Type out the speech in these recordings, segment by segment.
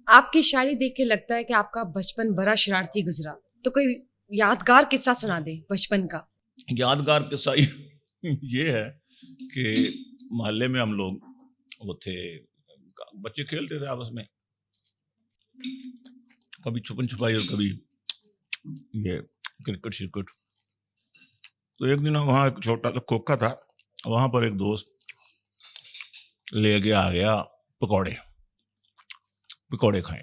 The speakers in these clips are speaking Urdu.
آپ کی شاعری دیکھ کے لگتا ہے کہ آپ کا بچپن بڑا شرارتی گزرا, تو کوئی یادگار قصہ سنا دے بچپن کا. یادگار قصہ یہ ہے کہ محلے میں ہم لوگ وہ تھے, بچے کھیلتے تھے آپس میں, کبھی چھپن چھپائی اور کبھی یہ کرکٹ شرکٹ. تو ایک دن وہاں ایک چھوٹا سا کھوکھا تھا, وہاں پر ایک دوست لے کے آ گیا پکوڑے کھائیں.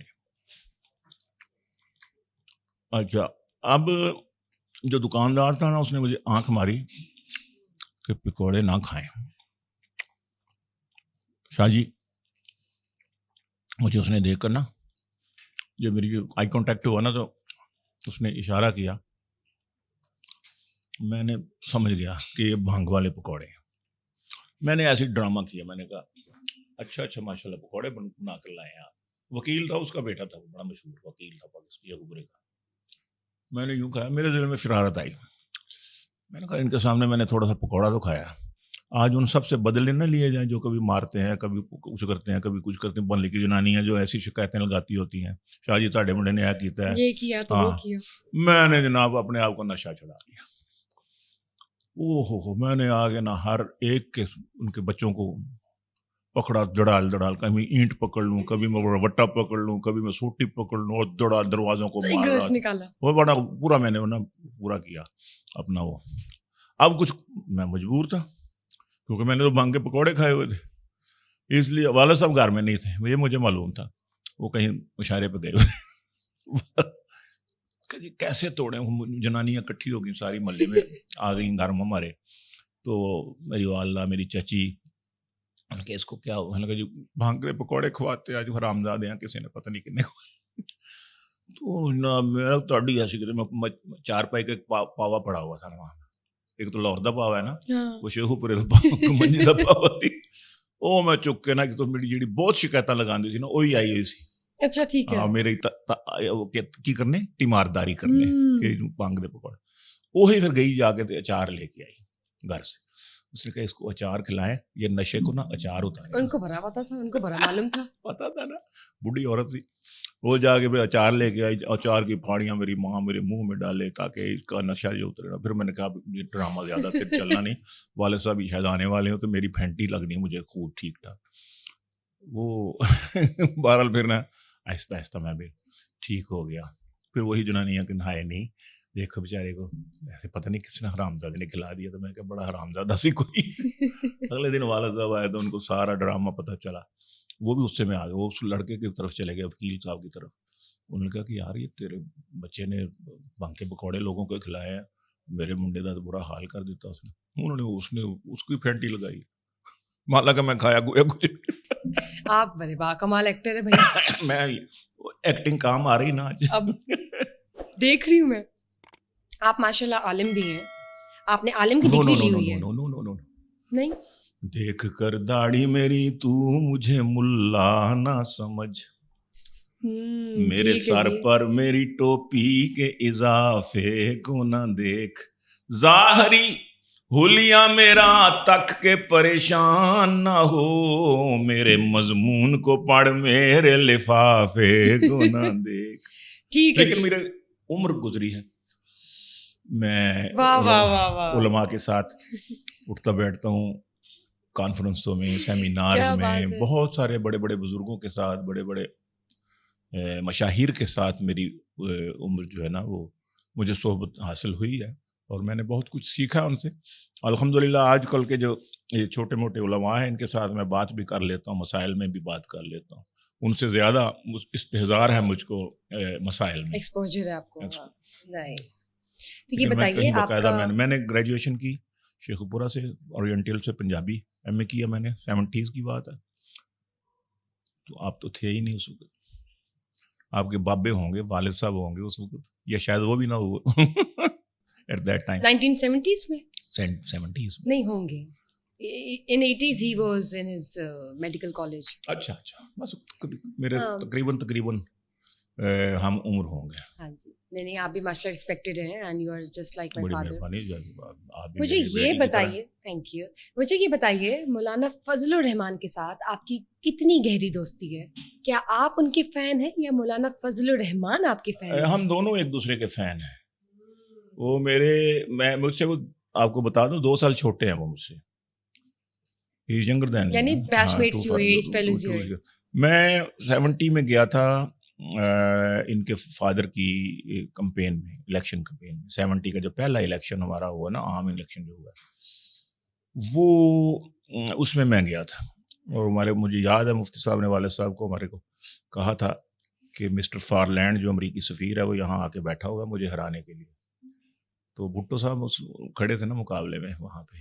اچھا, اب جو دکاندار تھا نا اس نے مجھے آنکھ ماری کہ پکوڑے نہ کھائیں. شاہ جی, مجھے اس نے دیکھ کر نا, جب میری آئی کانٹیکٹ ہوا نا تو اس نے اشارہ کیا, میں نے سمجھ گیا کہ یہ بھنگ والے پکوڑے ہیں. میں نے ایسے ڈرامہ کیا, میں نے کہا اچھا ماشاء اللہ پکوڑے بنا کر لائے ہیں آپ. وکیل تھا, اس کا بیٹا تھا, وہ بڑا مشہور وکیل تھا پاکستان کا. میں نے یوں کہا, میرے دل میں شرارت آئی, میں نے کہا ان کے سامنے میں نے تھوڑا سا پکوڑا تو کھایا, آج ان سب سے بدلے نہ لیے جائیں جو کبھی مارتے ہیں, کبھی کچھ کرتے ہیں, کبھی کچھ کرتے ہیں. بننے کی جنانیاں جو ایسی شکایتیں لگاتی ہوتی ہیں, شاہ جی تاڑے منڈے نے یہ کیتا ہے, یہ کیا تو وہ کیا. میں نے جناب اپنے آپ کو نشہ چڑھا لیا. میں نے آگے نہ ہر ایک کے ان کے بچوں کو پکڑا, دڑال, کبھی اینٹ پکڑ لوں, کبھی میں وٹا پکڑ لوں, کبھی میں سوٹی پکڑ لوں, اور دڑال دروازوں کو مار رہا. نکالا وہ بڑا پورا میں نے پورا کیا اپنا وہ. اب کچھ میں مجبور تھا کیونکہ میں نے تو بھنگ کے پکوڑے کھائے ہوئے تھے, اس لیے والد صاحب گھر میں نہیں تھے, یہ مجھے معلوم تھا, وہ کہیں مشاعرے پہ گئے ہوئے. کیسے توڑے, جنانیاں اکٹھی ہو گئی ساری محلے میں آ گئیں گھر میں ہمارے. تو میری والدہ, میری چچی, ان کے اس کو کیا ہوا, لگا جی بھنگ کے پکوڑے کھواتے آج حرامزادے ہیں, کسی نے پتہ نہیں کتنے کھوائے. تو میرا تاڑی ایسی کہ میں 4 پائی کا ایک پاوا پڑا ہوا تھا وہاں. ایک تو لاہور دا پاوا ہے نا, وہ شیخو پورے دا منجی دا پاوا تھی. وہ میں چک کے نا کہ تو میری جیڑی بہت شکایتیں لگاندی سی نا, وہی آئی ہوئی سی. اچھا ٹھیک ہے, میرے کی کرنے تیمارداری کرنے کہ بھنگ دے پکوڑے. وہی پھر گئی جا کے اچار لے کے آئی گھر سے. اس نے کہا اس کو اچار کھلائیں, یہ نشے کو نا اچار اتارے. ان کو بھرا پتا تھا, ان کو بھرا معلوم تھا, پتا تھا نا, بوڑھی عورت سی. وہ جا کے پھر اچار لے کے آئی, اچار کی پھاڑیاں میری ماں میرے منہ میں ڈالے تاکہ اس کا نشہ جو اترے نا. پھر میں نے کہا یہ ڈرامہ زیادہ تیر چلنا نہیں, والد صاحب شاید آنے والے ہوں تو میری پھینٹی لگنی مجھے خوب ٹھیک تھا. وہ بہرحال پھر نا آہستہ آہستہ میں بھی ٹھیک ہو گیا. پھر وہی جنانیاں کہ نہائے نہیں, دیکھو بیچارے کو ایسے پتہ نہیں کس نے حرامزادے نے کھلا دیا. تو میں کہا بڑا حرامزادہ سی کوئی. اگلے دن والد صاحب آئے تو ان کو سارا ڈرامہ پتہ چلا. وہ بھی اس سے میں آ گیا, وہ اس لڑکے کی طرف چلے گئے, وکیل صاحب کی طرف. انہوں نے کہا کہ یار یہ تیرے بچے نے بھنگ کے پکوڑے لوگوں کو کھلائے ہیں, میرے منڈے کا تو برا حال کر دیتا اس نے. انہوں نے اس کی پھینٹی لگائی, مالا کہ میں کھایا گویا کچھ. آپ بڑے با کمال ایکٹر ہے بھائی. میں ایکٹنگ کام آ رہی نا آج, اب دیکھ رہی ہوں میں. آپ ماشاء اللہ عالم بھی ہیں, آپ نے عالم کی ڈگری لی ہوئی ہے. نہیں, دیکھ کر داڑھی میری تو مجھے ملا نہ سمجھ, میرے سر پر میری ٹوپی کے اضافے کو نہ دیکھ, ظاہری حلیہ میرا تک کے پریشان نہ ہو, میرے مضمون کو پڑھ میرے لفافے کو نہ دیکھ. لیکن میرے عمر گزری ہے, میں علماء کے ساتھ اٹھتا بیٹھتا ہوں, کانفرنسوں میں, سیمینارز میں, بہت سارے بڑے بڑے بزرگوں کے ساتھ, بڑے بڑے مشاہیر کے ساتھ میری عمر جو ہے نا وہ مجھے صحبت حاصل ہوئی ہے, اور میں نے بہت کچھ سیکھا ان سے. الحمدللہ آج کل کے جو یہ چھوٹے موٹے علماء ہیں ان کے ساتھ میں بات بھی کر لیتا ہوں, مسائل میں بھی بات کر لیتا ہوں. ان سے زیادہ استحضار ہے مجھ کو مسائل میں, ایکسپوجر ہے آپ کو. نائس. تو یہ بتائیے باقاعدہ میں نے گریجویشن کی شیخو پورہ سے, اورینٹل سے پنجابی ایم اے کیا میں نے, 70s کی بات ہے. تو آپ تو تھے ہی نہیں اس وقت, آپ کے بابے ہوں گے, والد صاحب ہوں گے اس وقت, یا شاید وہ بھی نہ ہوا ایٹ دیٹ ٹائم. 1970s میں 70s میں نہیں ہوں گے. in 80s he was in his medical college. اچھا بس میرے تقریباً ہم عمر ہوں گے. ہاں جی, نہیں آپ بھی ماشاء اللہ رسپیکٹڈ ہیں and you are just like my بڑی فادر. مہربانی. آپ بھی مجھے میری یہ بیٹی کی طرح. بتائیے, تھینک یو, مجھے یہ بتائیے مولانا فضل الرحمان کے ساتھ آپ کی کتنی گہری دوستی ہے؟ کیا آپ ان کے فین ہیں یا مولانا فضل الرحمان آپ کے فین ہیں؟ ہم دونوں ایک دوسرے کے فین ہیں. وہ مجھ سے وہ آپ کو بتا دوں 2 سال چھوٹے ہیں وہ مجھ سے. یعنی بیچ میٹس ہی ہوئے, ایج فیلوز ہی ہوئے. میں 70 میں گیا تھا ان کے فادر کی کمپین میں, الیکشن کمپین میں. 70 کا جو پہلا الیکشن ہمارا ہوا نا, عام الیکشن جو ہوا, وہ اس میں گیا تھا. اور مجھے یاد ہے مفتی صاحب نے والد صاحب کو ہمارے کو کہا تھا کہ مسٹر فارلینڈ جو امریکی سفیر ہے وہ یہاں آ کے بیٹھا ہوا ہے مجھے ہرانے کے لیے. تو بھٹو صاحب کھڑے تھے نا مقابلے میں, وہاں پہ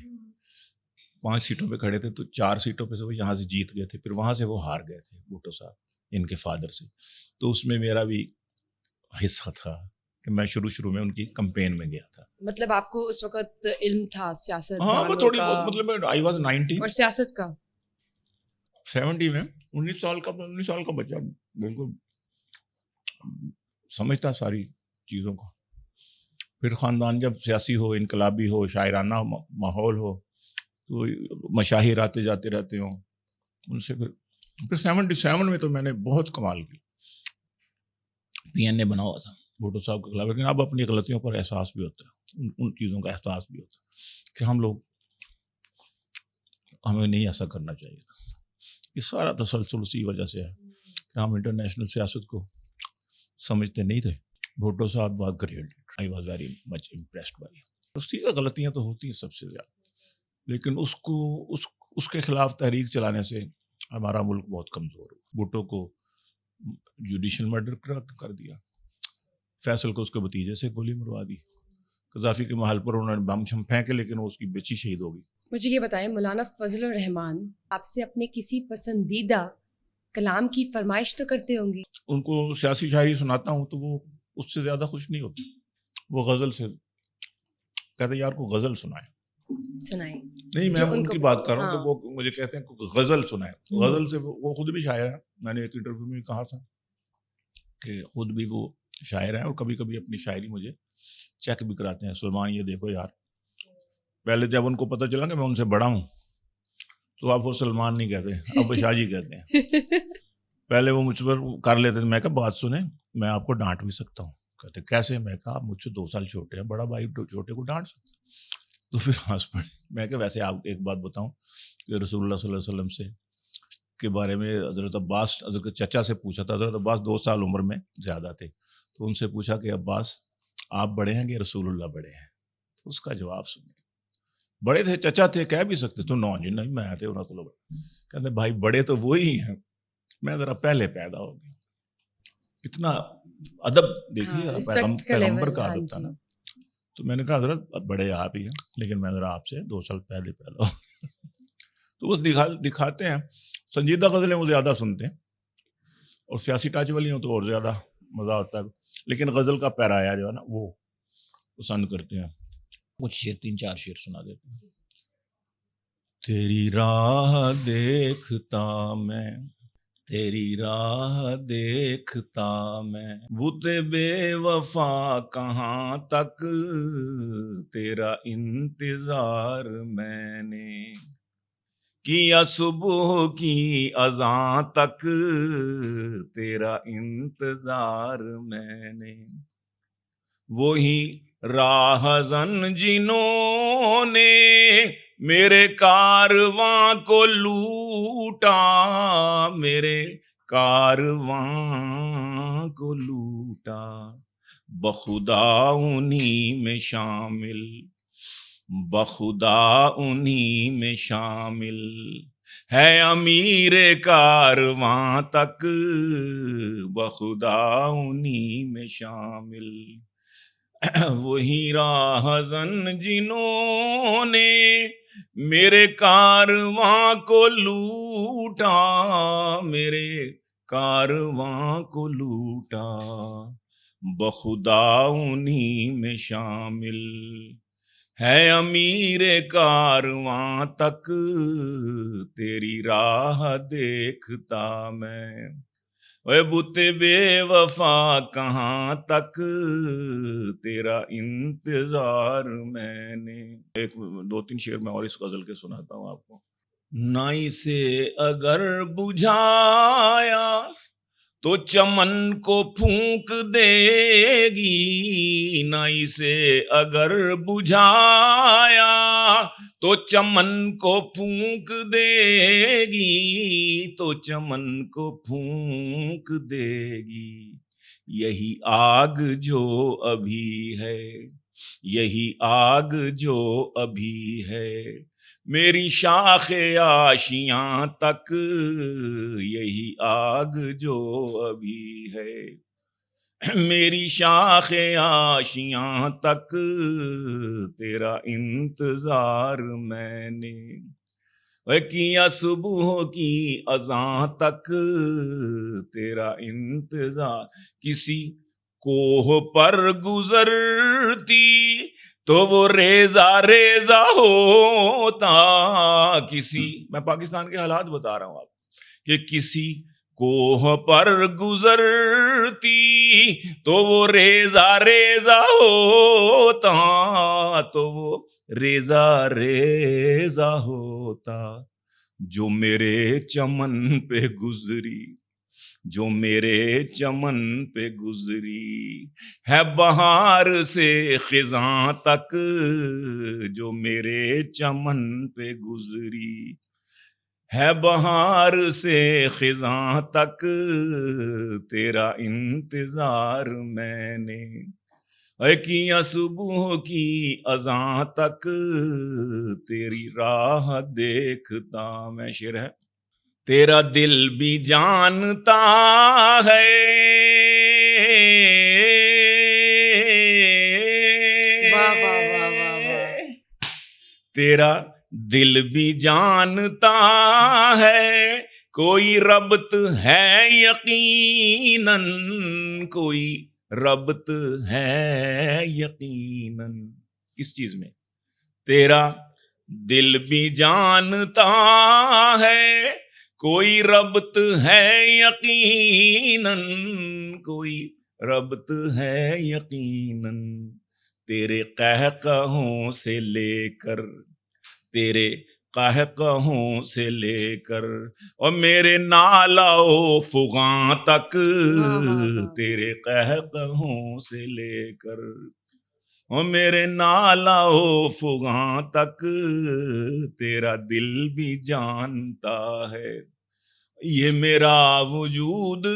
5 سیٹوں پہ کھڑے تھے, تو 4 سیٹوں پہ سے وہ یہاں سے جیت گئے تھے, پھر وہاں سے وہ ہار گئے تھے بھٹو صاحب ان کے فادر سے. تو اس میں میرا بھی حصہ تھا کہ میں شروع میں ان کی کمپین میں گیا تھا. مطلب آپ کو اس وقت علم تھا سیاست ہاں وہ تھوڑی بہت, مطلب آئی واز 19 اور سیاست کا 70 میں 19 سال کا بچہ, بالکل سمجھتا ساری چیزوں کو. پھر خاندان جب سیاسی ہو, انقلابی ہو, شاعرانہ ماحول ہو, تو مشاہیر آتے جاتے رہتے ہوں ان سے. پھر 77 میں تو میں نے بہت کمال کی. PN بنا ہوا تھا بھٹو صاحب کے خلاف, لیکن اب اپنی غلطیوں پر احساس بھی ہوتا ہے, ان چیزوں کا احساس بھی ہوتا ہے کہ ہمیں نہیں ایسا کرنا چاہیے. یہ سارا تسلسل اسی وجہ سے ہے کہ ہم انٹرنیشنل سیاست کو سمجھتے نہیں تھے. بھٹو صاحب was great, I was very much impressed by. اس کی غلطیاں تو ہوتی ہیں سب سے زیادہ, لیکن اس کے خلاف تحریک چلانے سے ہمارا ملک بہت کمزور ہو. بھٹو کو جوڈیشل مرڈر کر دیا, فیصل کو اس کے بھتیجے سے گولی مروا دی, قذافی کے محل پر انہوں نے بم شم پھینکے, لیکن وہ اس کی بچی شہید ہو گئی. مجھے یہ بتائیں مولانا فضل الرحمان آپ سے اپنے کسی پسندیدہ کلام کی فرمائش تو کرتے ہوں گے؟ ان کو سیاسی شاعری سناتا ہوں تو وہ اس سے زیادہ خوش نہیں ہوتے. وہ غزل سے کہتے یار کو غزل سنائے. نہیں میں ان کی بات کر رہا ہوں کہ وہ مجھے کہتے ہیں غزل سنائے. غزل سے وہ خود بھی شاعر ہے, میں نے ایک انٹرویو میں کہا تھا کہ خود بھی وہ شاعر ہیں اور کبھی کبھی اپنی شاعری مجھے چیک بھی کراتے ہیں. سلمان یہ دیکھو یار, پہلے جب ان کو پتہ چلا کہ میں ان سے بڑا ہوں تو آپ وہ سلمان نہیں کہتے, اب وہ شاہ جی کہتے ہیں. پہلے وہ مجھ پر کر لیتے تھے. میں کہا بات سنیں, میں آپ کو ڈانٹ بھی سکتا ہوں. کہتے کیسے؟ میں کہا آپ مجھ سے 2 سال چھوٹے ہیں, بڑا بھائی چھوٹے کو ڈانٹ سکتے. تو پھر ہنس پڑے. میں کہ ویسے آپ ایک بات بتاؤں کہ رسول اللہ صلی اللہ علیہ وسلم سے کے بارے میں حضرت عباس, حضرت چچا سے پوچھا تھا. حضرت عباس 2 سال عمر میں زیادہ تھے, تو ان سے پوچھا کہ عباس آپ بڑے ہیں کہ رسول اللہ بڑے ہیں؟ تو اس کا جواب سنیں. بڑے تھے, چچا تھے, کہہ بھی سکتے تو نو جی نہیں میں تھے انہوں کو. کہتے بھائی بڑے تو وہی ہیں, میں ذرا پہلے پیدا ہو گیا. اتنا ادب دیکھیے پیغمبر کا ادب تھا نا. تو میں نے کہا حضرت بڑے آپ ہی ہیں, لیکن میں ذرا آپ سے 2 سال پہلے پیدا ہو. تو وہ دکھاتے ہیں. سنجیدہ غزلیں وہ زیادہ سنتے ہیں, اور سیاسی ٹچ والی ہوں تو اور زیادہ مزہ ہوتا ہے. لیکن غزل کا پیرایا جو ہے نا وہ پسند کرتے ہیں. کچھ شعر 3-4 شعر سنا دیتے ہیں. تیری راہ دیکھتا میں, تیری راہ دیکھتا میں, بت بے وفا کہاں تک, تیرا انتظار میں نے کیا صبح کی اذان تک, تیرا انتظار میں نے. وہی راہزن جنہوں نے میرے کارواں کو لوٹا, میرے کارواں کو لوٹا, بخدا انہی میں شامل, بخدا انہی میں شامل ہے امیر کارواں تک, بخدا انہی میں شامل. وہی راہزن جنہوں نے میرے کارواں کو لوٹا, میرے کارواں کو لوٹا, بخدا انہی میں شامل ہے امیر کارواں تک, تیری راہ دیکھتا میں. اے بُتے بے وفا کہاں تک تیرا انتظار میں نے. ایک دو تین شعر میں اور اس غزل کے سناتا ہوں آپ کو. نائی سے اگر بجھایا تو چمن کو پھونک دے گی. نائی سے اگر بجھایا تو چمن کو پھونک دے گی. تو چمن کو پھونک دے گی. یہی آگ جو ابھی ہے, یہی آگ جو ابھی ہے, میری شاخ آشیاں تک. یہی آگ جو ابھی ہے, میری شاخ آشیاں تک تیرا انتظار میں نے. کیا صبح کی اذاں تک تیرا انتظار. کسی کوہ پر گزرتی تو وہ ریزہ ریزہ ہوتا. کسی, میں پاکستان کے حالات بتا رہا ہوں آپ, کہ کسی کوہ پر گزرتی تو وہ ریزہ ریزہ ہوتا. تو وہ ریزہ ریزہ ہوتا جو میرے چمن پہ گزری, جو میرے چمن پہ گزری ہے بہار سے خزاں تک. جو میرے چمن پہ گزری ہے بہار سے خزاں تک تیرا انتظار میں نے. کیا صبح کی اذاں تک تیری راہ دیکھتا میں. شعر ہے. تیرا دل بھی جانتا ہے تیرا دل بھی جانتا ہے, کوئی ربط ہے یقیناً, کوئی ربط ہے یقیناً. کس چیز میں؟ تیرا دل بھی جانتا ہے, کوئی ربط ہے یقیناً, کوئی ربط ہے یقیناً. تیرے قہقہوں سے لے کر, تیرے قہقہوں سے لے کر اور میرے نالا و فغاں تک. تیرے قہقہوں سے لے کر اور میرے نالا و فغاں تک تیرا دل بھی جانتا ہے. یہ میرا وجود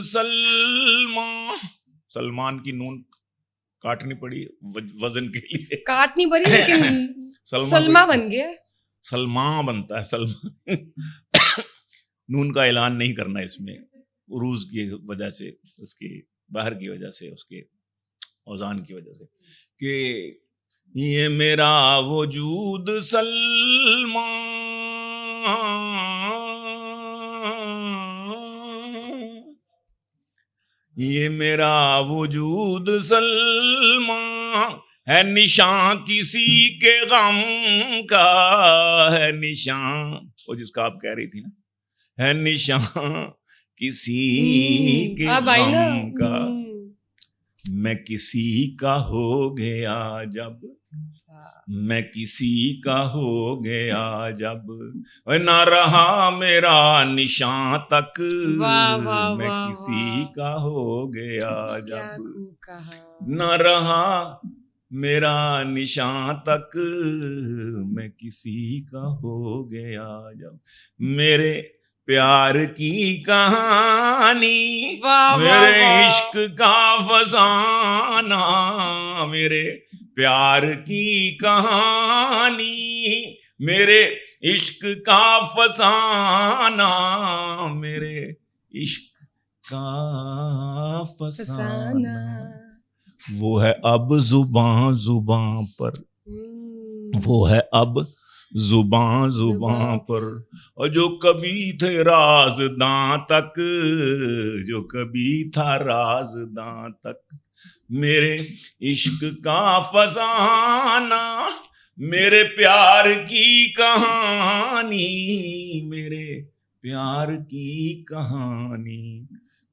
سلمان کی نون کاٹنی پڑی وزن کے لیے, کاٹنی پڑی لیکن سلما بن گیا. سلمان بنتا ہے سلمان. نون کا اعلان نہیں کرنا اس میں, عروض کی وجہ سے, اس کی باہر کی وجہ سے, اس کے اوزان کی وجہ سے, کہ یہ میرا وجود سلمان, یہ میرا وجود سلمان ہے نشان کسی کے غم کا, ہے نشان, وہ جس کا آپ کہہ رہی تھی نا, ہے نشان کسی کے غم کا. میں کسی کا ہو گیا جب, میں کسی کا ہو گیا جب, نہ رہا میرا نشان تک. میں کسی کا ہو گیا جب, نہ رہا میرا نشان تک. میں کسی کا ہو گیا جب. میرے پیار کی کہانی, میرے عشق کا فسانہ, میرے پیار کی کہانی, میرے عشق کا فسانہ, میرے عشق کا فسانہ. وہ ہے اب زباں زباں پر, وہ ہے اب زباں پر, اور جو کبھی تھے رازداں تک, جو کبھی تھا رازداں تک. میرے عشق کا فسانہ, میرے پیار کی کہانی, میرے پیار کی کہانی,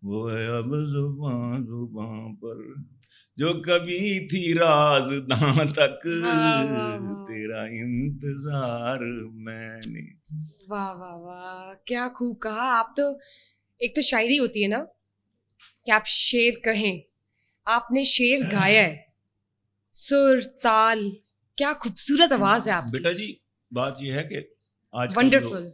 وہ ہے اب زباں زباں پر جو کبھی تھی رازداں تک تیرا انتظار میں نے. واہ واہ واہ کیا خوب کہا آپ تو. ایک تو شاعری ہوتی ہے نا کہ آپ شعر کہیں, آپ نے شعر گایا ہے, سر تال, کیا خوبصورت آواز ہے آپ کی. بیٹا جی بات یہ ہے کہ آج ونڈرفل.